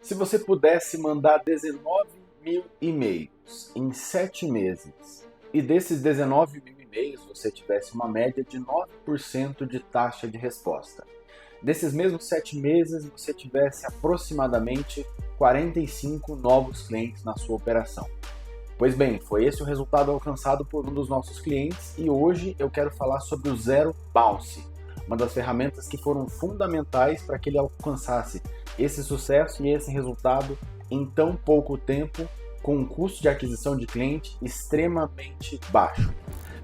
Se você pudesse mandar 19 mil e-mails em 7 meses e desses 19 mil e-mails você tivesse uma média de 9% de taxa de resposta, desses mesmos 7 meses você tivesse aproximadamente 45 novos clientes na sua operação. Pois bem, foi esse o resultado alcançado por um dos nossos clientes e hoje eu quero falar sobre o Zero Bounce, uma das ferramentas que foram fundamentais para que ele alcançasse esse sucesso e esse resultado em tão pouco tempo, com um custo de aquisição de cliente extremamente baixo.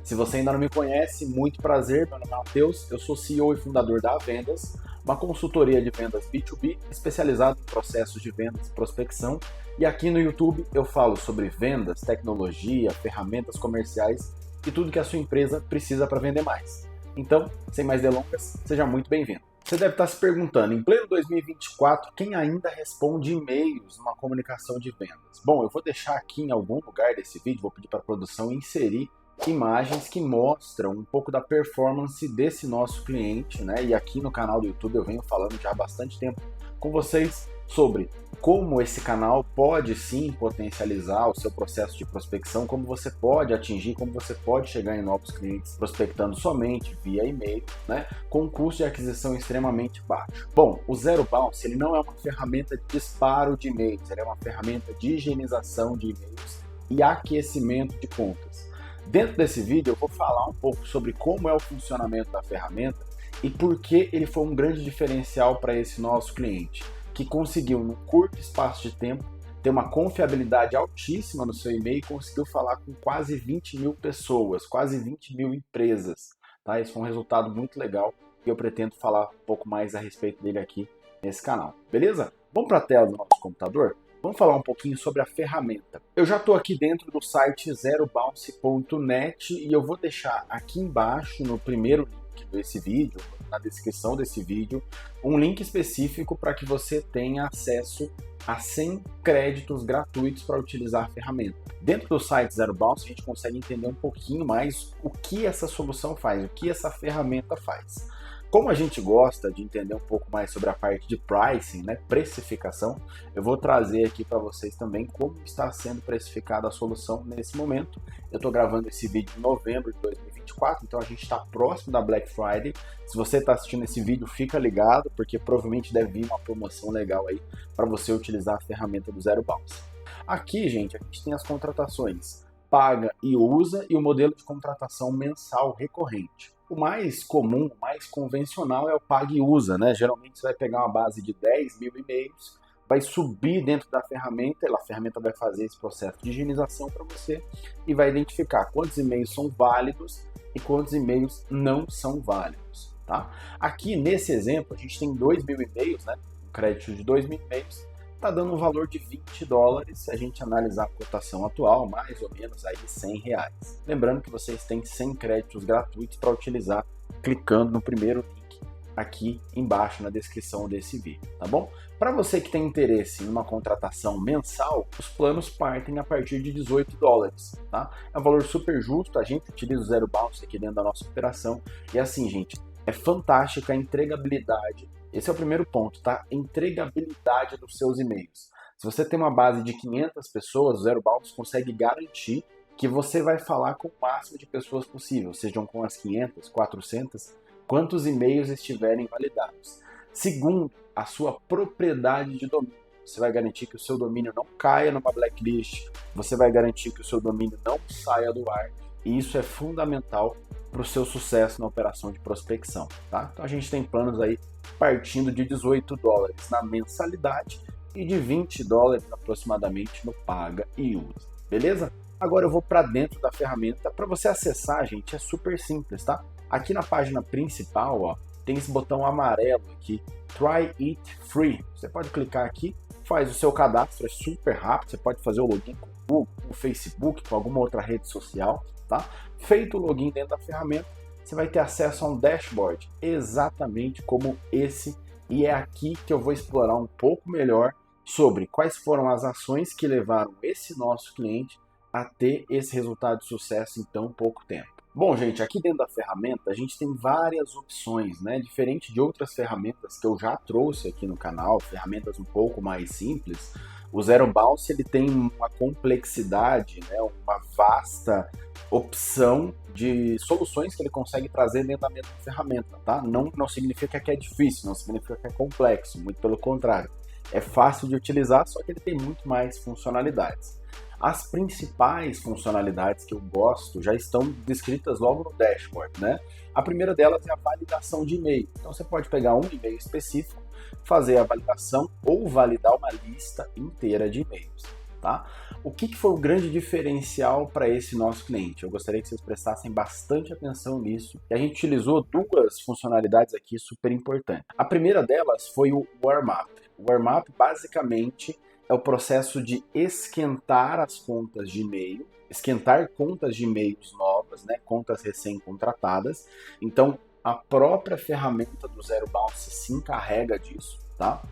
Se você ainda não me conhece, muito prazer, meu nome é Matheus, eu sou CEO e fundador da Vendas, uma consultoria de vendas B2B especializada em processos de vendas e prospecção, e aqui no YouTube eu falo sobre vendas, tecnologia, ferramentas comerciais e tudo que a sua empresa precisa para vender mais. Então, sem mais delongas, seja muito bem-vindo. Você deve estar se perguntando, em pleno 2024, quem ainda responde e-mails numa comunicação de vendas? Bom, eu vou deixar aqui em algum lugar desse vídeo, vou pedir para a produção inserir imagens que mostram um pouco da performance desse nosso cliente, né? E aqui no canal do YouTube eu venho falando já há bastante tempo com vocês sobre como esse canal pode sim potencializar o seu processo de prospecção, como você pode atingir, como você pode chegar em novos clientes prospectando somente via e-mail, né, com um custo de aquisição extremamente baixo. Bom, o Zero Bounce ele não é uma ferramenta de disparo de e-mails, ele é uma ferramenta de higienização de e-mails e aquecimento de contas. Dentro desse vídeo eu vou falar um pouco sobre como é o funcionamento da ferramenta e por que ele foi um grande diferencial para esse nosso cliente, que conseguiu, num curto espaço de tempo, ter uma confiabilidade altíssima no seu e-mail e conseguiu falar com quase 20 mil pessoas, quase 20 mil empresas. Tá? Esse foi um resultado muito legal e eu pretendo falar um pouco mais a respeito dele aqui nesse canal. Beleza? Vamos para a tela do nosso computador? Vamos falar um pouquinho sobre a ferramenta. Eu já estou aqui dentro do site zerobounce.net e eu vou deixar aqui embaixo, no primeiro link desse vídeo, na descrição desse vídeo, um link específico para que você tenha acesso a 100 créditos gratuitos para utilizar a ferramenta. Dentro do site Zero Bounce a gente consegue entender um pouquinho mais o que essa solução faz, o que essa ferramenta faz. Como a gente gosta de entender um pouco mais sobre a parte de pricing, né, precificação, eu vou trazer aqui para vocês também como está sendo precificada a solução nesse momento. Eu estou gravando esse vídeo em novembro de 2024, então a gente está próximo da Black Friday. Se você está assistindo esse vídeo, fica ligado, porque provavelmente deve vir uma promoção legal aí para você utilizar a ferramenta do Zero Bounce. Aqui, gente, a gente tem as contratações paga e usa e o modelo de contratação mensal recorrente. O mais comum, o mais convencional é o paga e usa, né? Geralmente você vai pegar uma base de 10 mil e-mails, vai subir dentro da ferramenta, a ferramenta vai fazer esse processo de higienização para você e vai identificar quantos e-mails são válidos e quantos e-mails não são válidos, tá? Aqui nesse exemplo a gente tem 2 mil e-mails, né? Um crédito de 2 mil e-mails, está dando um valor de $20 se a gente analisar a cotação atual, mais ou menos aí R$100. Lembrando que vocês têm 100 créditos gratuitos para utilizar clicando no primeiro link aqui embaixo na descrição desse vídeo, tá bom? Para você que tem interesse em uma contratação mensal, os planos partem a partir de $18, tá? É um valor super justo, a gente utiliza o Zero Bounce aqui dentro da nossa operação e assim, gente, é fantástica a entregabilidade. Esse é o primeiro ponto, tá? Entregabilidade dos seus e-mails. Se você tem uma base de 500 pessoas, o Zero Bounce consegue garantir que você vai falar com o máximo de pessoas possível, sejam com as 500, 400, quantos e-mails estiverem validados. Segundo, a sua propriedade de domínio. Você vai garantir que o seu domínio não caia numa blacklist, você vai garantir que o seu domínio não saia do ar, e isso é fundamental para o seu sucesso na operação de prospecção, tá? Então a gente tem planos aí partindo de $18 na mensalidade e de $20 aproximadamente no paga e usa, beleza? Agora eu vou para dentro da ferramenta. Para você acessar, gente, é super simples, tá? Aqui na página principal, ó, tem esse botão amarelo aqui, Try It Free. Você pode clicar aqui, faz o seu cadastro, é super rápido, você pode fazer o login com o Google, com o Facebook, com alguma outra rede social, tá? Feito o login dentro da ferramenta, você vai ter acesso a um dashboard exatamente como esse, e é aqui que eu vou explorar um pouco melhor sobre quais foram as ações que levaram esse nosso cliente a ter esse resultado de sucesso em tão pouco tempo. Bom, gente, aqui dentro da ferramenta a gente tem várias opções, né? Diferente de outras ferramentas que eu já trouxe aqui no canal, ferramentas um pouco mais simples, o Zero Bounce ele tem uma complexidade, né? Uma vasta opção de soluções que ele consegue trazer dentro da mesma ferramenta, tá? Não significa que é difícil, não significa que é complexo, muito pelo contrário. É fácil de utilizar, só que ele tem muito mais funcionalidades. As principais funcionalidades que eu gosto já estão descritas logo no dashboard, né? A primeira delas é a validação de e-mail. Então você pode pegar um e-mail específico, fazer a validação ou validar uma lista inteira de e-mails, tá? O que foi o grande diferencial para esse nosso cliente? Eu gostaria que vocês prestassem bastante atenção nisso. E a gente utilizou duas funcionalidades aqui super importantes. A primeira delas foi o warm-up. O warm-up basicamente é o processo de esquentar as contas de e-mail, esquentar contas de e-mails novas, né, contas recém-contratadas. Então, a própria ferramenta do Zero Bounce se encarrega disso, tá?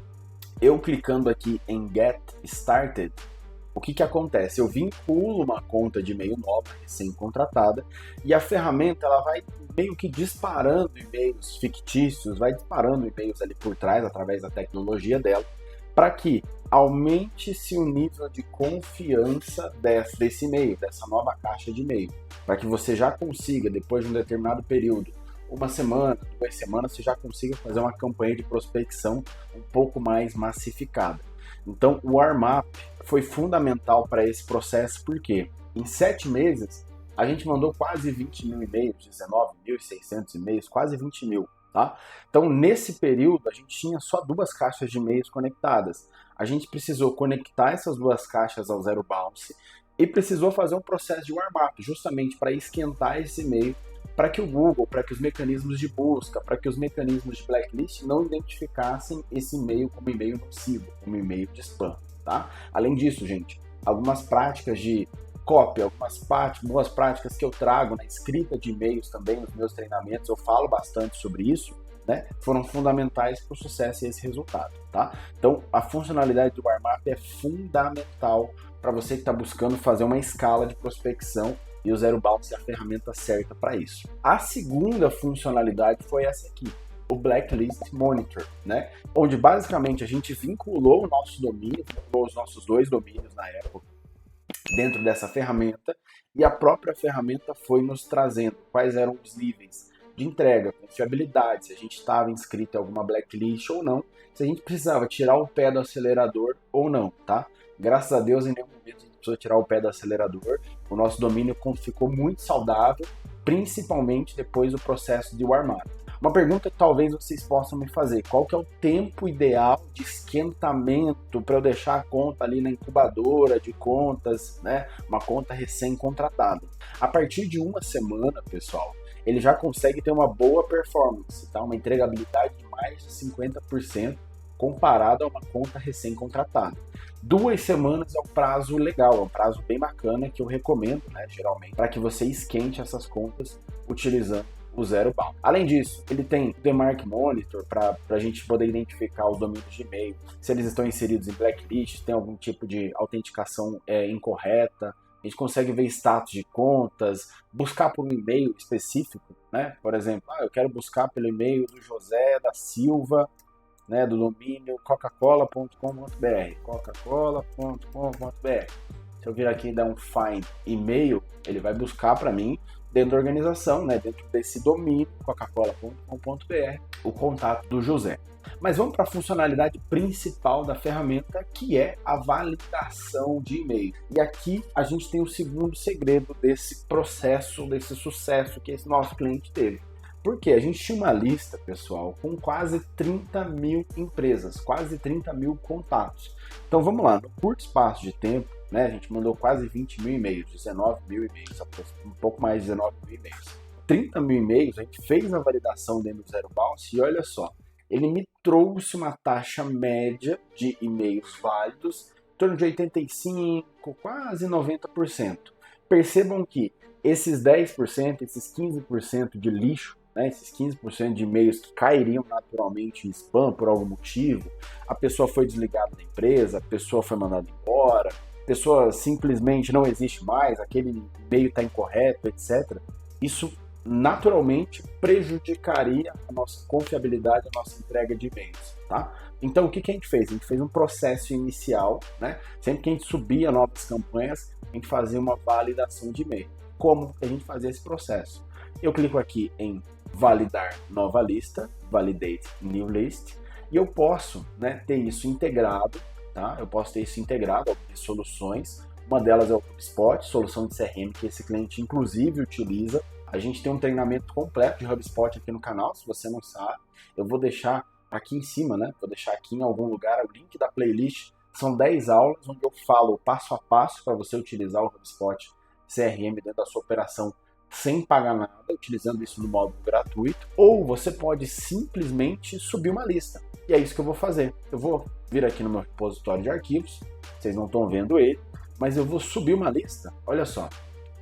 Eu clicando aqui em Get Started, o que acontece? Eu vinculo uma conta de e-mail nova, recém-contratada, e a ferramenta ela vai meio que disparando e-mails fictícios, vai disparando e-mails ali por trás, através da tecnologia dela, para que aumente-se o nível de confiança desse e-mail, dessa nova caixa de e-mail, para que você já consiga, depois de um determinado período, uma semana, 2 semanas, você já consiga fazer uma campanha de prospecção um pouco mais massificada. Então, o warm-up foi fundamental para esse processo, porque em 7 meses, a gente mandou quase 20 mil e-mails, 19.600 e-mails, quase 20 mil. Tá? Então, nesse período, a gente tinha só 2 caixas de e-mails conectadas. A gente precisou conectar essas 2 caixas ao Zero Bounce e precisou fazer um processo de warm-up, justamente para esquentar esse e-mail, para que o Google, para que os mecanismos de busca, para que os mecanismos de blacklist não identificassem esse e-mail como e-mail nocivo, como e-mail de spam. Tá? Além disso, gente, algumas práticas de cópia, algumas boas práticas que eu trago na escrita de e-mails também nos meus treinamentos, eu falo bastante sobre isso, né? Foram fundamentais para o sucesso e esse resultado, tá? Então, a funcionalidade do warm-up é fundamental para você que está buscando fazer uma escala de prospecção e o Zero Bounce é a ferramenta certa para isso. A segunda funcionalidade foi essa aqui, o Blacklist Monitor, né? Onde basicamente a gente vinculou o nosso domínio, vinculou os nossos 2 domínios na época, dentro dessa ferramenta, e a própria ferramenta foi nos trazendo quais eram os níveis de entrega, confiabilidade, se a gente estava inscrito em alguma blacklist ou não, se a gente precisava tirar o pé do acelerador ou não, tá? Graças a Deus, em nenhum momento a gente precisou tirar o pé do acelerador, o nosso domínio ficou muito saudável, principalmente depois do processo de warm-up. Uma pergunta que talvez vocês possam me fazer: qual que é o tempo ideal de esquentamento para eu deixar a conta ali na incubadora de contas, né? Uma conta recém-contratada. A partir de 1 semana, pessoal, ele já consegue ter uma boa performance, tá? Uma entregabilidade de mais de 50% comparado a uma conta recém-contratada. 2 semanas é um prazo legal, é um prazo bem bacana que eu recomendo, né, geralmente, para que você esquente essas contas utilizando o Zero Bounce. Além disso, ele tem o DMARC Monitor para a gente poder identificar os domínios de e-mail, se eles estão inseridos em blacklist, tem algum tipo de autenticação incorreta. A gente consegue ver status de contas, buscar por um e-mail específico, né? Por exemplo, eu quero buscar pelo e-mail do José da Silva, né, do domínio coca-cola.com.br, coca-cola.com.br. Se eu vir aqui e dar um find e-mail, ele vai buscar para mim dentro da organização, né, dentro desse domínio, coca-cola.com.br, o contato do José. Mas vamos para a funcionalidade principal da ferramenta, que é a validação de e-mail. E aqui a gente tem o segundo segredo desse processo, desse sucesso que esse nosso cliente teve. Porque a gente tinha uma lista, pessoal, com quase 30 mil empresas, quase 30 mil contatos. Então vamos lá, no curto espaço de tempo, né, a gente mandou quase 20 mil e-mails, 19 mil e-mails, um pouco mais de 19 mil e-mails. 30 mil e-mails, a gente fez a validação dentro do Zero Bounce e olha só, ele me trouxe uma taxa média de e-mails válidos, em torno de 85%, quase 90%. Percebam que esses 10%, esses 15% de lixo, né, esses 15% de e-mails que cairiam naturalmente em spam por algum motivo, a pessoa foi desligada da empresa, a pessoa foi mandada embora, a pessoa simplesmente não existe mais, aquele e-mail está incorreto, etc. isso naturalmente prejudicaria a nossa confiabilidade, a nossa entrega de e-mails, tá? Então, o que a gente fez? A gente fez um processo inicial, né? Sempre que a gente subia novas campanhas, a gente fazia uma validação de e-mail. Como que a gente fazia esse processo? Eu clico aqui em validar nova lista, validate new list, e eu posso, né, ter isso integrado, tá? Eu posso ter isso integrado, algumas soluções. Uma delas é o HubSpot, solução de CRM que esse cliente inclusive utiliza. A gente tem um treinamento completo de HubSpot aqui no canal, se você não sabe. Eu vou deixar aqui em cima, né? Vou deixar aqui em algum lugar o link da playlist. São 10 aulas onde eu falo passo a passo para você utilizar o HubSpot CRM dentro da sua operação sem pagar nada, utilizando isso no modo gratuito. Ou você pode simplesmente subir uma lista. E é isso que eu vou fazer. Eu vou vir aqui no meu repositório de arquivos, vocês não estão vendo ele, mas eu vou subir uma lista, olha só,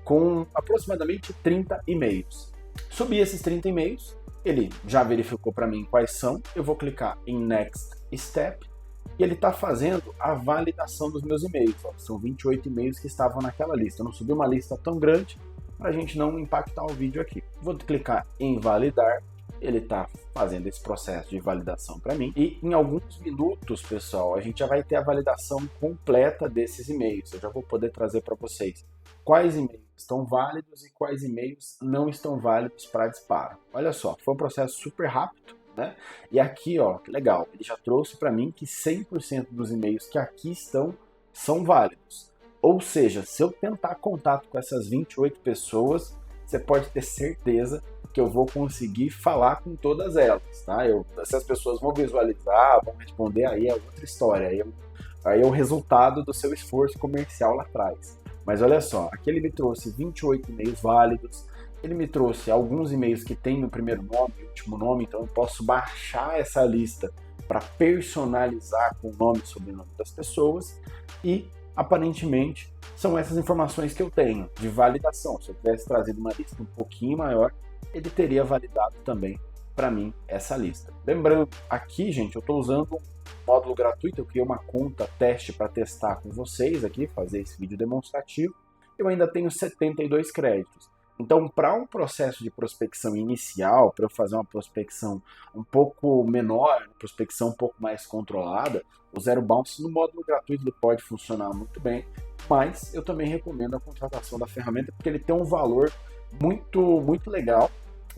com aproximadamente 30 e-mails. Subi esses 30 e-mails, ele já verificou para mim quais são, eu vou clicar em Next Step e ele está fazendo a validação dos meus e-mails. Ó, são 28 e-mails que estavam naquela lista. Eu não subi uma lista tão grande para a gente não impactar o vídeo aqui. Vou clicar em validar, ele está fazendo esse processo de validação para mim e em alguns minutos, pessoal, a gente já vai ter a validação completa desses e-mails. Eu já vou poder trazer para vocês quais e-mails estão válidos e quais e-mails não estão válidos para disparo. Olha só, foi um processo super rápido, né? E aqui, ó, que legal, ele já trouxe para mim que 100% dos e-mails que aqui estão são válidos. Ou seja, se eu tentar contato com essas 28 pessoas, você pode ter certeza que eu vou conseguir falar com todas elas, tá? Se as pessoas vão visualizar, vão responder, aí é outra história, aí é o resultado do seu esforço comercial lá atrás. Mas olha só, aqui ele me trouxe 28 e-mails válidos, ele me trouxe alguns e-mails que tem no primeiro nome e último nome, então eu posso baixar essa lista para personalizar com o nome e sobrenome das pessoas e aparentemente são essas informações que eu tenho de validação. Se eu tivesse trazido uma lista um pouquinho maior, ele teria validado também para mim essa lista. Lembrando, aqui, gente, eu estou usando um módulo gratuito, eu criei uma conta teste para testar com vocês aqui, fazer esse vídeo demonstrativo. Eu ainda tenho 72 créditos. Então, para um processo de prospecção inicial, para eu fazer uma prospecção um pouco menor, uma prospecção um pouco mais controlada, o Zero Bounce no módulo gratuito ele pode funcionar muito bem, mas eu também recomendo a contratação da ferramenta porque ele tem um valor muito legal,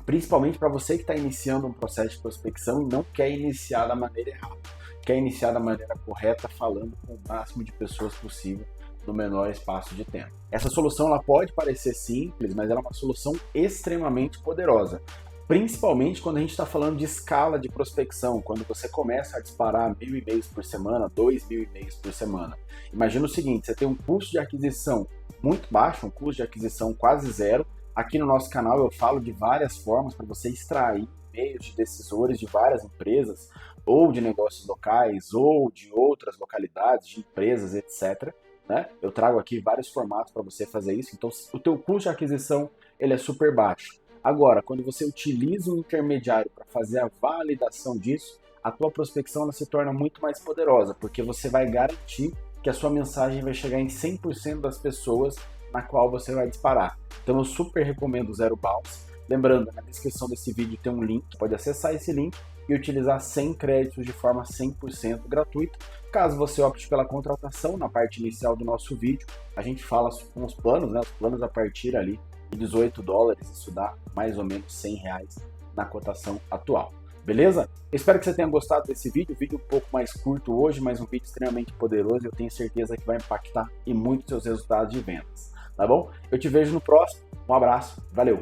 principalmente para você que está iniciando um processo de prospecção e não quer iniciar da maneira errada, quer iniciar da maneira correta, falando com o máximo de pessoas possível no menor espaço de tempo. Essa solução ela pode parecer simples, mas ela é uma solução extremamente poderosa, principalmente quando a gente está falando de escala de prospecção, quando você começa a disparar 1.000 e-mails por semana, 2.000 e-mails por semana. Imagina o seguinte, você tem um custo de aquisição muito baixo, um custo de aquisição quase zero. Aqui no nosso canal eu falo de várias formas para você extrair e-mails de decisores de várias empresas, ou de negócios locais, ou de outras localidades, de empresas, etc. Né? Eu trago aqui vários formatos para você fazer isso, então o teu custo de aquisição ele é super baixo. Agora, quando você utiliza um intermediário para fazer a validação disso, a tua prospecção ela se torna muito mais poderosa, porque você vai garantir que a sua mensagem vai chegar em 100% das pessoas na qual você vai disparar. Então eu super recomendo o Zero Bounce. Lembrando, na descrição desse vídeo tem um link, pode acessar esse link e utilizar 100 créditos de forma 100% gratuita. Caso você opte pela contratação, na parte inicial do nosso vídeo, a gente fala com os planos, né? Os planos a partir ali de $18, isso dá mais ou menos R$100 na cotação atual. Beleza? Espero que você tenha gostado desse vídeo, um pouco mais curto hoje, mas um vídeo extremamente poderoso e eu tenho certeza que vai impactar e muito seus resultados de vendas. Tá bom? Eu te vejo no próximo, um abraço, valeu!